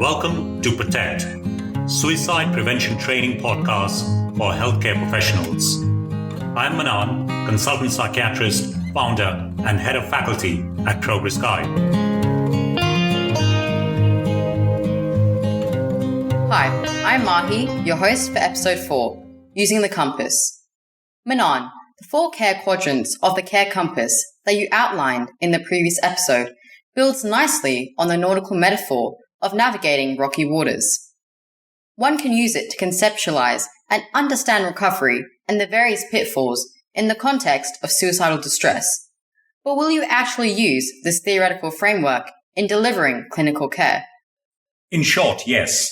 Welcome to Protect, Suicide Prevention Training Podcast for Healthcare Professionals. I'm Manan, consultant psychiatrist, founder, and head of faculty at Progress Guide. Hi, I'm Mahi, your host for episode 4, Using the Compass. Manan, the 4 care quadrants of the care compass that you outlined in the previous episode builds nicely on the nautical metaphor of navigating rocky waters. One can use it to conceptualize and understand recovery and the various pitfalls in the context of suicidal distress. But will you actually use this theoretical framework in delivering clinical care? In short, yes.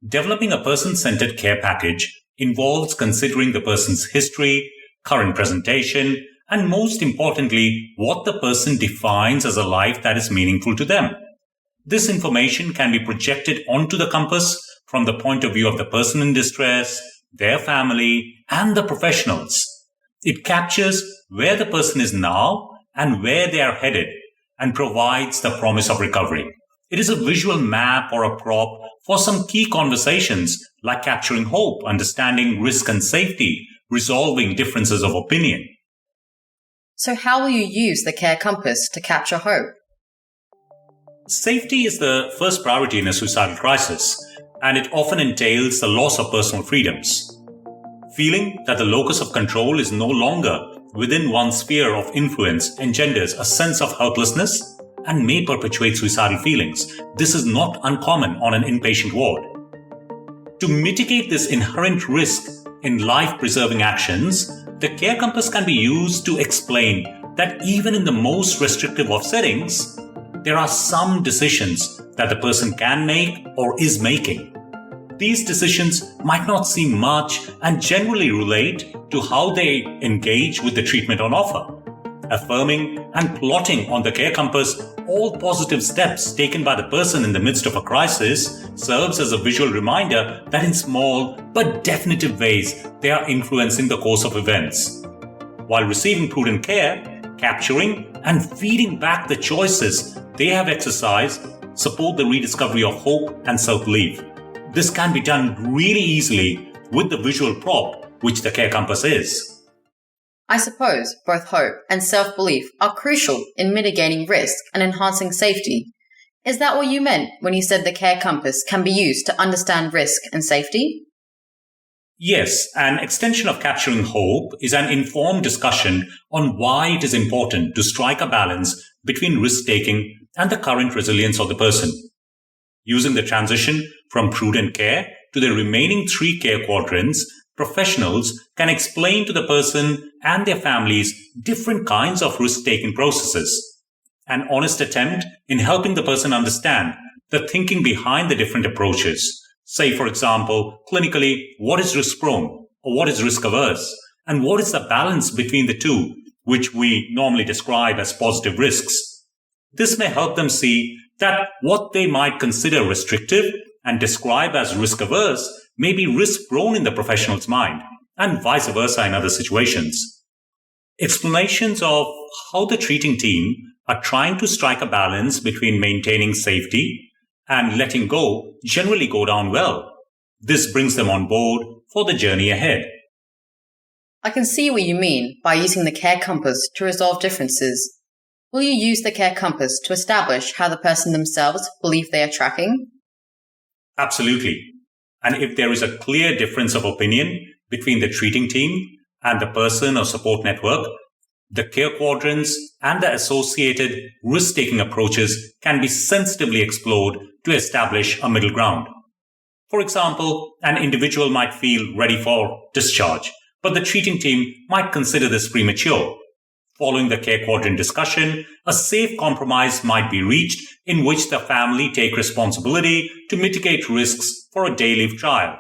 Developing a person-centered care package involves considering the person's history, current presentation, and most importantly, what the person defines as a life that is meaningful to them. This information can be projected onto the compass from the point of view of the person in distress, their family, and the professionals. It captures where the person is now and where they are headed and provides the promise of recovery. It is a visual map or a prop for some key conversations like capturing hope, understanding risk and safety, resolving differences of opinion. So how will you use the care compass to capture hope? Safety is the first priority in a suicidal crisis, and it often entails the loss of personal freedoms. Feeling that the locus of control is no longer within one's sphere of influence engenders a sense of helplessness and may perpetuate suicidal feelings. This is not uncommon on an inpatient ward. To mitigate this inherent risk in life-preserving actions, the care compass can be used to explain that even in the most restrictive of settings, there are some decisions that the person can make or is making. These decisions might not seem much and generally relate to how they engage with the treatment on offer. Affirming and plotting on the care compass all positive steps taken by the person in the midst of a crisis serves as a visual reminder that in small but definitive ways they are influencing the course of events. While receiving prudent care, capturing and feeding back the choices they have exercised support the rediscovery of hope and self-belief. This can be done really easily with the visual prop, which the care compass is. I suppose both hope and self-belief are crucial in mitigating risk and enhancing safety. Is that what you meant when you said the care compass can be used to understand risk and safety? Yes, an extension of capturing hope is an informed discussion on why it is important to strike a balance between risk-taking and the current resilience of the person. Using the transition from prudent care to the remaining 3 care quadrants, professionals can explain to the person and their families different kinds of risk-taking processes. An honest attempt in helping the person understand the thinking behind the different approaches. Say, for example, clinically, what is risk-prone or what is risk-averse, and what is the balance between the two, which we normally describe as positive risks. This may help them see that what they might consider restrictive and describe as risk-averse may be risk-prone in the professional's mind, and vice versa in other situations. Explanations of how the treating team are trying to strike a balance between maintaining safety and letting go generally go down well. This brings them on board for the journey ahead. I can see what you mean by using the care compass to resolve differences. Will you use the care compass to establish how the person themselves believe they are tracking? Absolutely. And if there is a clear difference of opinion between the treating team and the person or support network, the care quadrants and the associated risk-taking approaches can be sensitively explored to establish a middle ground. For example, an individual might feel ready for discharge, but the treating team might consider this premature. Following the care quadrant discussion, a safe compromise might be reached in which the family take responsibility to mitigate risks for a day leave trial.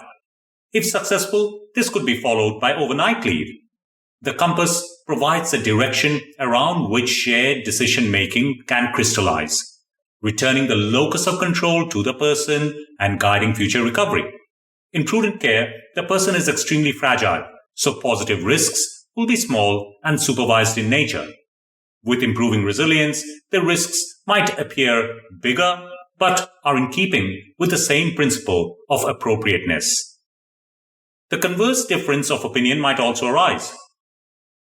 If successful, this could be followed by overnight leave. The compass provides a direction around which shared decision-making can crystallize, returning the locus of control to the person and guiding future recovery. In prudent care, the person is extremely fragile, so positive risks will be small and supervised in nature. With improving resilience, the risks might appear bigger but are in keeping with the same principle of appropriateness. The converse difference of opinion might also arise.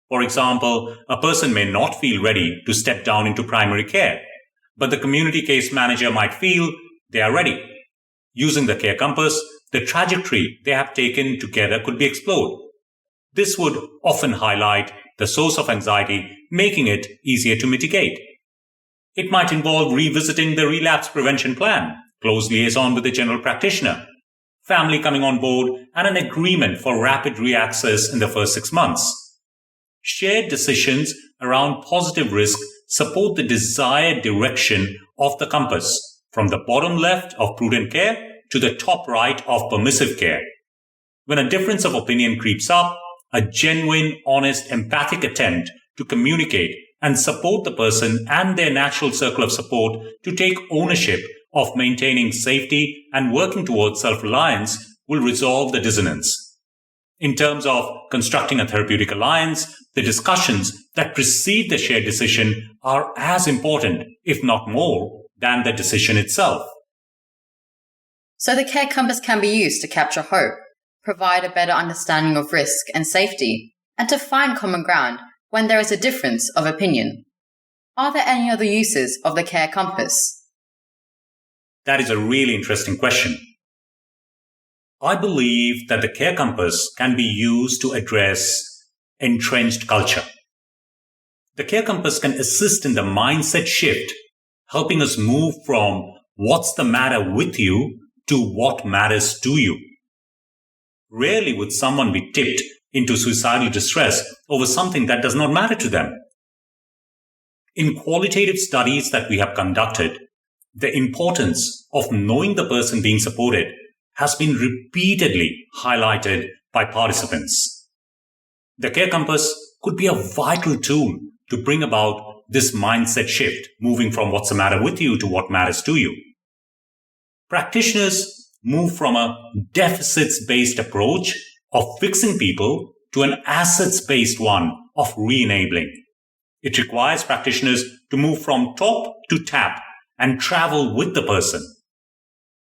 For example, a person may not feel ready to step down into primary care, but the community case manager might feel they are ready. Using the care compass, the trajectory they have taken together could be explored. This would often highlight the source of anxiety, making it easier to mitigate. It might involve revisiting the relapse prevention plan, close liaison with the general practitioner, family coming on board, and an agreement for rapid reaccess in the first 6 months. Shared decisions around positive risk support the desired direction of the compass, from the bottom left of prudent care to the top right of permissive care. When a difference of opinion creeps up, a genuine, honest, empathic attempt to communicate and support the person and their natural circle of support to take ownership of maintaining safety and working towards self-reliance will resolve the dissonance. In terms of constructing a therapeutic alliance, the discussions that precede the shared decision are as important, if not more, than the decision itself. So the care compass can be used to capture hope, provide a better understanding of risk and safety, and to find common ground when there is a difference of opinion. Are there any other uses of the care compass? That is a really interesting question. I believe that the care compass can be used to address entrenched culture. The care compass can assist in the mindset shift, helping us move from what's the matter with you to what matters to you. Rarely would someone be tipped into suicidal distress over something that does not matter to them. In qualitative studies that we have conducted, the importance of knowing the person being supported has been repeatedly highlighted by participants. The care compass could be a vital tool to bring about this mindset shift, moving from what's the matter with you to what matters to you. Practitioners move from a deficits-based approach of fixing people to an assets-based one of re-enabling. It requires practitioners to move from top to tap and travel with the person.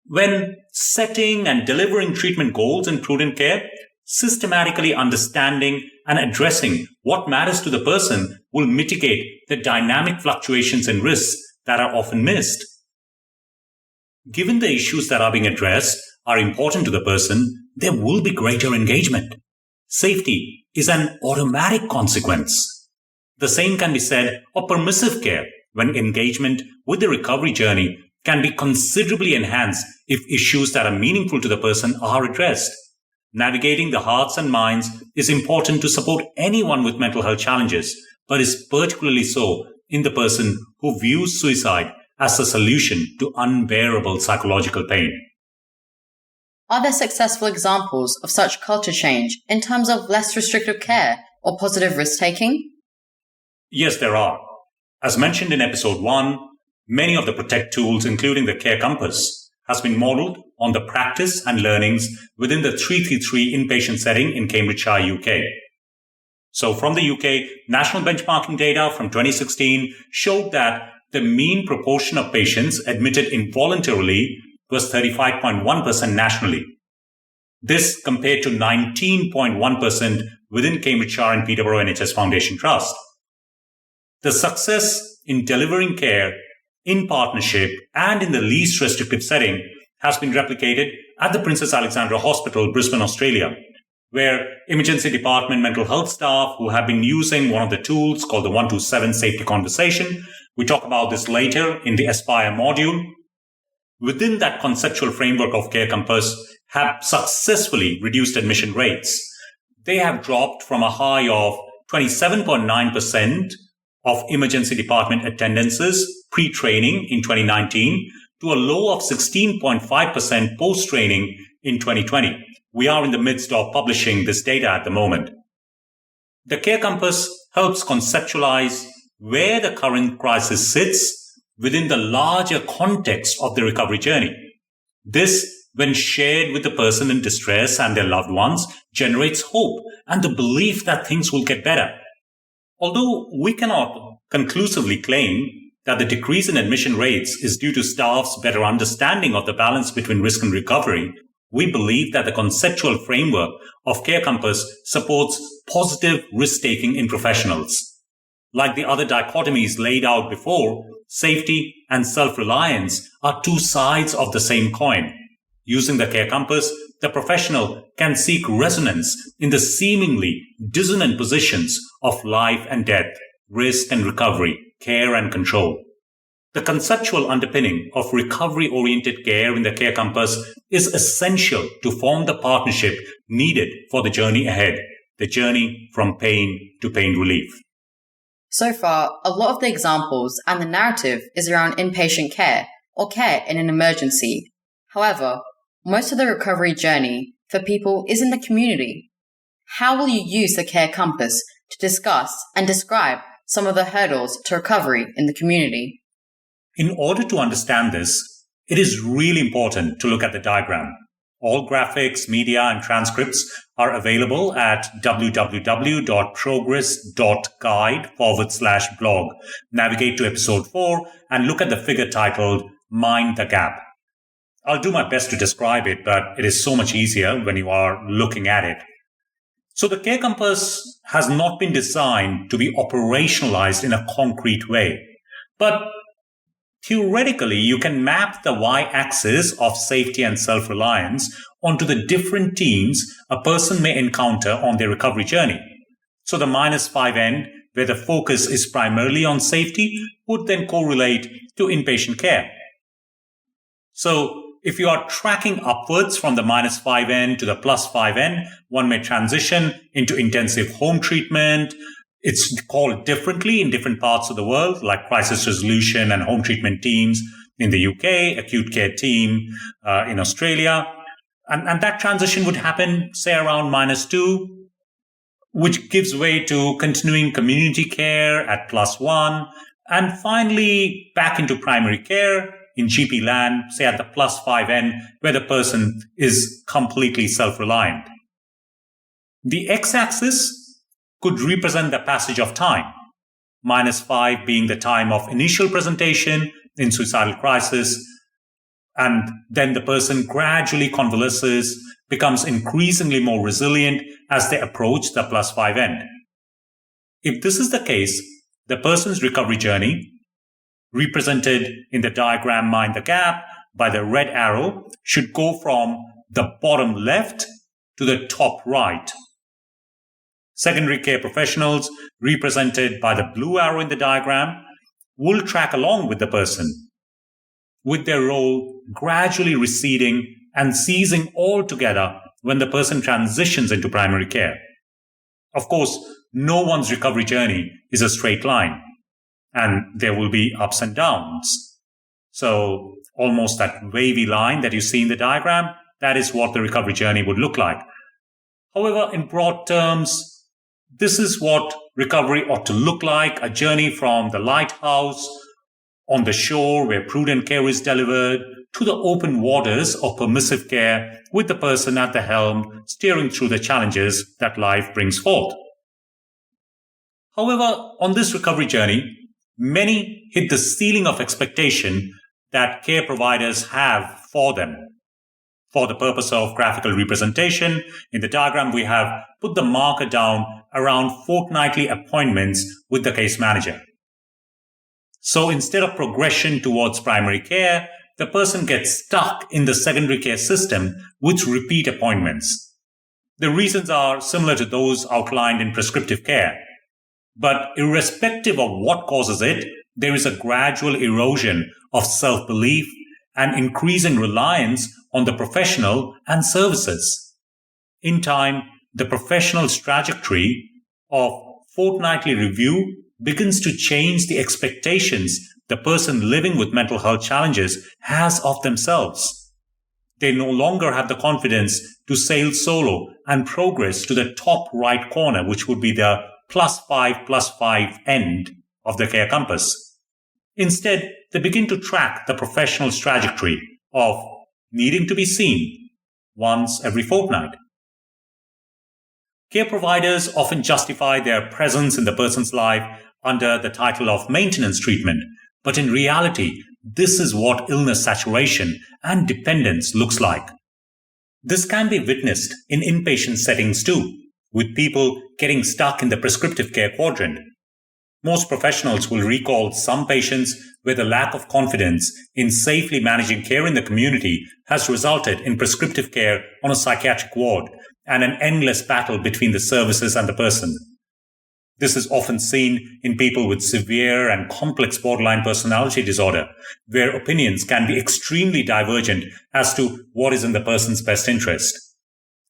When setting and delivering treatment goals in prudent care, systematically understanding and addressing what matters to the person will mitigate the dynamic fluctuations and risks that are often missed. Given the issues that are being addressed are important to the person, there will be greater engagement. Safety is an automatic consequence. The same can be said of permissive care, when engagement with the recovery journey can be considerably enhanced if issues that are meaningful to the person are addressed. Navigating the hearts and minds is important to support anyone with mental health challenges, but is particularly so in the person who views suicide as a solution to unbearable psychological pain. Are there successful examples of such culture change in terms of less restrictive care or positive risk-taking? Yes, there are. As mentioned in episode 1, many of the Protect tools, including the Care Compass, has been modeled on the practice and learnings within the 333 inpatient setting in Cambridgeshire, UK. So from the UK, national benchmarking data from 2016 showed that the mean proportion of patients admitted involuntarily was 35.1% nationally. This compared to 19.1% within Cambridgeshire and Peterborough NHS Foundation Trust. The success in delivering care in partnership and in the least restrictive setting has been replicated at the Princess Alexandra Hospital, Brisbane, Australia, where emergency department mental health staff who have been using one of the tools called the 127 Safety Conversation, we talk about this later in the Aspire module, within that conceptual framework of Care Compass have successfully reduced admission rates. They have dropped from a high of 27.9% of emergency department attendances pre-training in 2019 to a low of 16.5% post-training in 2020. We are in the midst of publishing this data at the moment. The Care Compass helps conceptualize where the current crisis sits within the larger context of the recovery journey. This, when shared with the person in distress and their loved ones, generates hope and the belief that things will get better. Although we cannot conclusively claim that the decrease in admission rates is due to staff's better understanding of the balance between risk and recovery, we believe that the conceptual framework of Care Compass supports positive risk-taking in professionals. Like the other dichotomies laid out before, safety and self-reliance are two sides of the same coin. Using the Care Compass, the professional can seek resonance in the seemingly dissonant positions of life and death, risk and recovery, care and control. The conceptual underpinning of recovery-oriented care in the Care Compass is essential to form the partnership needed for the journey ahead, the journey from pain to pain relief. So far, a lot of the examples and the narrative is around inpatient care or care in an emergency. However, most of the recovery journey for people is in the community. How will you use the Care Compass to discuss and describe some of the hurdles to recovery in the community? In order to understand this, it is really important to look at the diagram. All graphics, media, and transcripts are available at www.progress.guide/blog. Navigate to episode 4 and look at the figure titled Mind the Gap. I'll do my best to describe it, but it is so much easier when you are looking at it. So the Care Compass has not been designed to be operationalized in a concrete way, but theoretically, you can map the y-axis of safety and self-reliance onto the different teams a person may encounter on their recovery journey. So the -5 end, where the focus is primarily on safety, would then correlate to inpatient care. So if you are tracking upwards from the -5 end to the +5 end, one may transition into intensive home treatment. It's called differently in different parts of the world, like crisis resolution and home treatment teams in the UK, acute care team in Australia. And that transition would happen, say, around -2, which gives way to continuing community care at +1, and finally back into primary care in GP land, say at the +5 end, where the person is completely self-reliant. The x-axis could represent the passage of time, -5 being the time of initial presentation in suicidal crisis, and then the person gradually convalesces, becomes increasingly more resilient as they approach the +5 end. If this is the case, the person's recovery journey, represented in the diagram Mind the Gap by the red arrow, should go from the bottom left to the top right. Secondary care professionals, represented by the blue arrow in the diagram, will track along with the person, with their role gradually receding and ceasing altogether when the person transitions into primary care. Of course, no one's recovery journey is a straight line, and there will be ups and downs. So almost that wavy line that you see in the diagram, that is what the recovery journey would look like. However, in broad terms, this is what recovery ought to look like, a journey from the lighthouse on the shore where prudent care is delivered to the open waters of permissive care with the person at the helm steering through the challenges that life brings forth. However, on this recovery journey, many hit the ceiling of expectation that care providers have for them. For the purpose of graphical representation, in the diagram we have put the marker down around fortnightly appointments with the case manager. So instead of progression towards primary care, the person gets stuck in the secondary care system with repeat appointments. The reasons are similar to those outlined in prescriptive care. But irrespective of what causes it, there is a gradual erosion of self-belief and increasing reliance on the professional and services. In time, the professional's trajectory of fortnightly review begins to change the expectations the person living with mental health challenges has of themselves. They no longer have the confidence to sail solo and progress to the top right corner, which would be the +5 end of the Care Compass. Instead, they begin to track the professional's trajectory of needing to be seen once every fortnight. Care providers often justify their presence in the person's life under the title of maintenance treatment, But in reality, this is what illness saturation and dependence looks like. This can be witnessed in inpatient settings too, with people getting stuck in the prescriptive care quadrant. Most professionals will recall some patients where the lack of confidence in safely managing care in the community has resulted in prescriptive care on a psychiatric ward and an endless battle between the services and the person. This is often seen in people with severe and complex borderline personality disorder, where opinions can be extremely divergent as to what is in the person's best interest.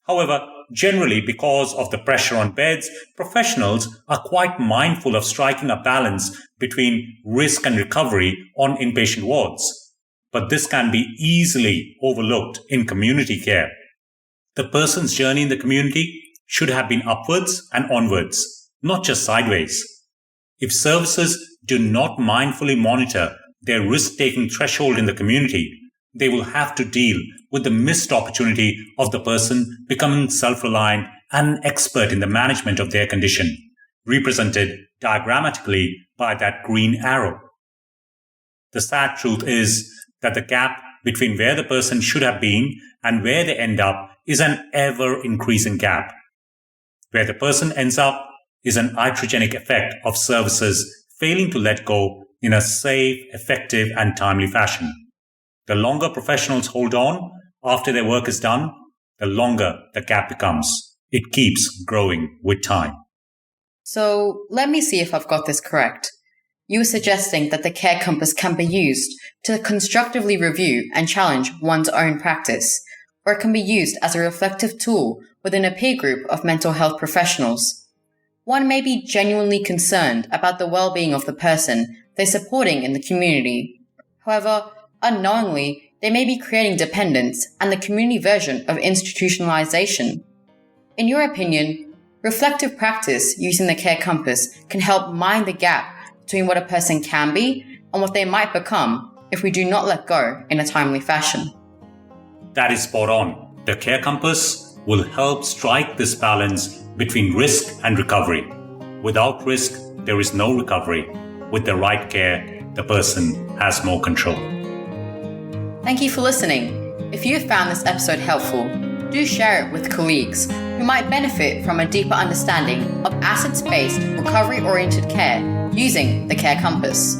However, generally, because of the pressure on beds, professionals are quite mindful of striking a balance between risk and recovery on inpatient wards. But this can be easily overlooked in community care. The person's journey in the community should have been upwards and onwards, not just sideways. If services do not mindfully monitor their risk-taking threshold in the community, they will have to deal with the missed opportunity of the person becoming self-reliant and an expert in the management of their condition, represented diagrammatically by that green arrow. The sad truth is that the gap between where the person should have been and where they end up is an ever-increasing gap. Where the person ends up is an iatrogenic effect of services failing to let go in a safe, effective, and timely fashion. The longer professionals hold on after their work is done, the longer the gap becomes. It keeps growing with time. So let me see if I've got this correct. You were suggesting that the care compass can be used to constructively review and challenge one's own practice, or it can be used as a reflective tool within a peer group of mental health professionals. One may be genuinely concerned about the well-being of the person they're supporting in the community. However, unknowingly, they may be creating dependence and the community version of institutionalization. In your opinion, reflective practice using the care compass can help mind the gap between what a person can be and what they might become if we do not let go in a timely fashion. That is spot on. The care compass will help strike this balance between risk and recovery. Without risk, there is no recovery. With the right care, the person has more control. Thank you for listening. If you have found this episode helpful, do share it with colleagues who might benefit from a deeper understanding of assets-based, recovery-oriented care using the Care Compass.